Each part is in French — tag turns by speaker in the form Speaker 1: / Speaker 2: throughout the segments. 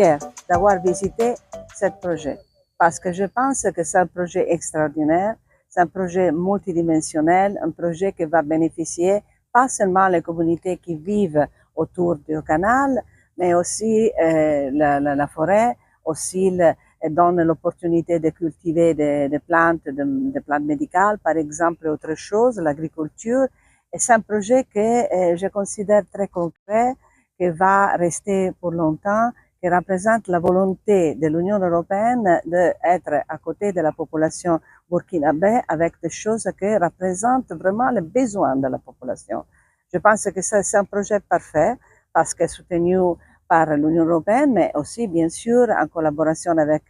Speaker 1: fière d'avoir visité ce projet parce que je pense que c'est un projet extraordinaire, c'est un projet multidimensionnel, un projet qui va bénéficier pas seulement les communautés qui vivent autour du canal, mais aussi la forêt, aussi donne l'opportunité de cultiver des plantes, des plantes médicales, par exemple, autre chose, l'agriculture. Et c'est un projet que je considère très concret, qui va rester pour longtemps, qui représente la volonté de l'Union européenne d'être à côté de la population burkinabé avec des choses qui représentent vraiment les besoins de la population. Je pense que c'est un projet parfait parce que soutenu par l'Union européenne, mais aussi, bien sûr, en collaboration avec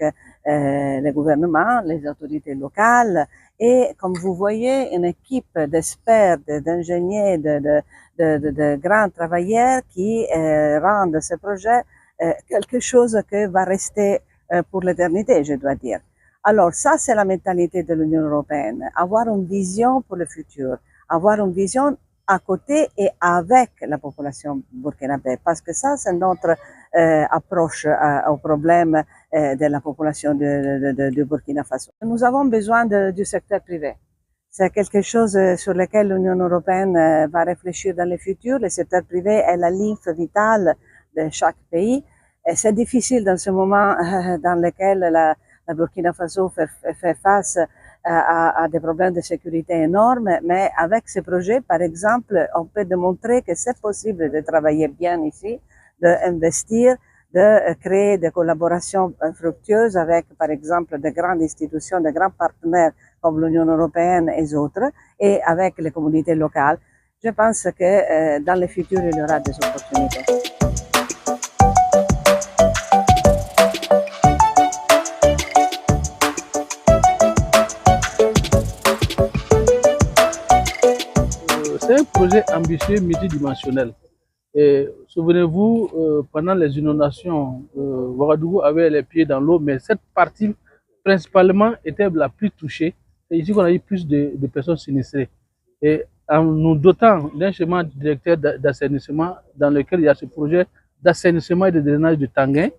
Speaker 1: les gouvernements, les autorités locales, et comme vous voyez, une équipe d'experts, d'ingénieurs, de grands travailleurs qui rendent ce projet quelque chose qui va rester pour l'éternité, je dois dire. Alors ça, c'est la mentalité de l'Union européenne, avoir une vision pour le futur, avoir une vision à côté et avec la population burkinabé, parce que ça, c'est notre approche au problème de la population de Burkina Faso. Nous avons besoin du secteur privé. C'est quelque chose sur lequel l'Union européenne va réfléchir dans le futur. Le secteur privé est la lymphe vitale de chaque pays. Et c'est difficile dans ce moment dans lequel la Burkina Faso fait face à des problèmes de sécurité énormes, mais avec ce projet, par exemple, on peut démontrer que c'est possible de travailler bien ici, d'investir, de créer des collaborations fructueuses avec, par exemple, de grandes institutions, de grands partenaires comme l'Union européenne et autres, et avec les communautés locales. Je pense que dans le futur, il y aura des opportunités.
Speaker 2: C'est un projet ambitieux multidimensionnel. Souvenez-vous, pendant les inondations, Ouagadougou avait les pieds dans l'eau, mais cette partie principalement était la plus touchée. C'est ici qu'on a eu plus de personnes sinistrées. Et en nous dotant d'un schéma directeur d'assainissement dans lequel il y a ce projet d'assainissement et de drainage de Tanguin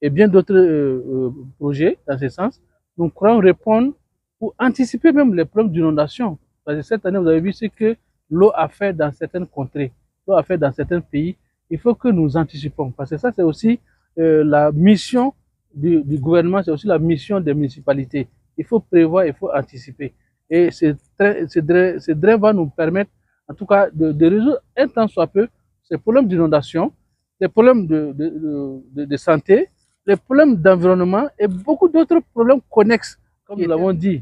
Speaker 2: et bien d'autres projets dans ce sens, nous croyons répondre pour anticiper même les problèmes d'inondation. Parce que cette année, vous avez vu ce que l'eau a fait dans certaines contrées, l'eau a fait dans certains pays. Il faut que nous anticipons, parce que ça, c'est aussi la mission du gouvernement, c'est aussi la mission des municipalités. Il faut prévoir, il faut anticiper. Et ce drain va nous permettre, en tout cas, de résoudre un tant soit peu ces problèmes d'inondation, les problèmes de santé, les problèmes d'environnement et beaucoup d'autres problèmes connexes, comme nous l'avons dit.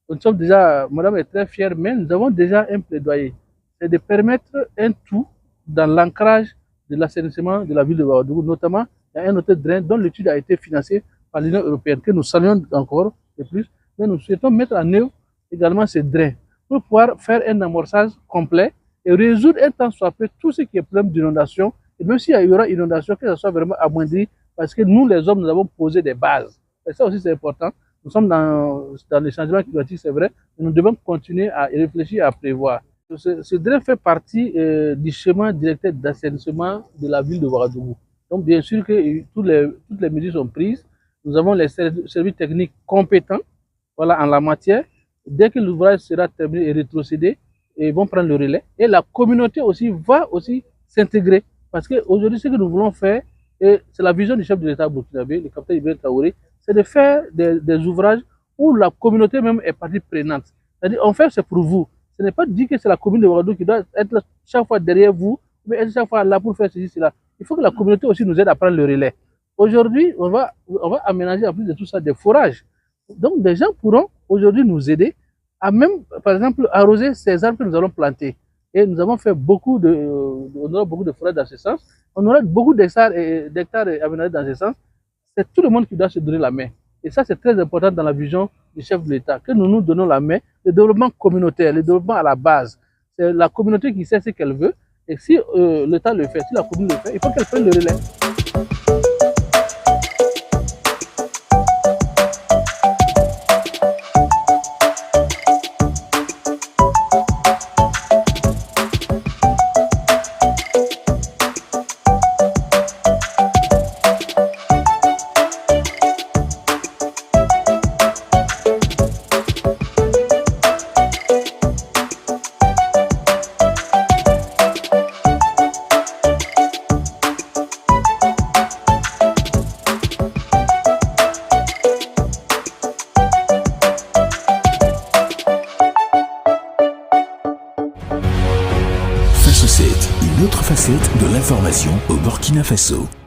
Speaker 2: Nous sommes déjà, madame est très fière, mais nous avons déjà un plaidoyer. C'est de permettre un tout dans l'ancrage de l'assainissement de la ville de Ouagadougou. Notamment, il y a un autre drain dont l'étude a été financée par l'Union européenne, que nous saluons encore et plus. Mais nous souhaitons mettre en œuvre également ces drains pour pouvoir faire un amorçage complet et résoudre un tant soit peu tout ce qui est problème d'inondation. Et même s'il y aura inondation, que ça soit vraiment amoindri, parce que nous, les hommes, nous avons posé des bases. Et ça aussi, c'est important. Nous sommes dans les changements climatiques, c'est vrai, mais nous devons continuer à réfléchir et à prévoir. Ce drain fait partie du schéma directeur d'assainissement de la ville de Ouagadougou. Donc, bien sûr que toutes les mesures sont prises. Nous avons les services techniques compétents, voilà, en la matière. Dès que l'ouvrage sera terminé et rétrocédé, ils vont prendre le relais. Et la communauté aussi va aussi s'intégrer. Parce qu'aujourd'hui, ce que nous voulons faire, c'est la vision du chef de l'État burkinabé, le capitaine Ibrahim Traoré, c'est de faire des ouvrages où la communauté même est partie prenante. C'est-à-dire, on fait, c'est pour vous. Ce n'est pas dit que c'est la commune de Ouagadougou qui doit être chaque fois derrière vous, mais être chaque fois là pour faire ceci, cela. Il faut que la communauté aussi nous aide à prendre le relais. Aujourd'hui, on va aménager en plus de tout ça des forages. Donc, des gens pourront aujourd'hui nous aider à même, par exemple, arroser ces arbres que nous allons planter. Et nous avons fait beaucoup de forages dans ce sens. On aura beaucoup d'hectares aménagés dans ce sens. C'est tout le monde qui doit se donner la main. Et ça, c'est très important dans la vision du chef de l'État, que nous nous donnons la main. Le développement communautaire, le développement à la base, c'est la communauté qui sait ce qu'elle veut. Et si l'État le fait, si la commune le fait, il faut qu'elle prenne le relais.
Speaker 3: Burkina Faso.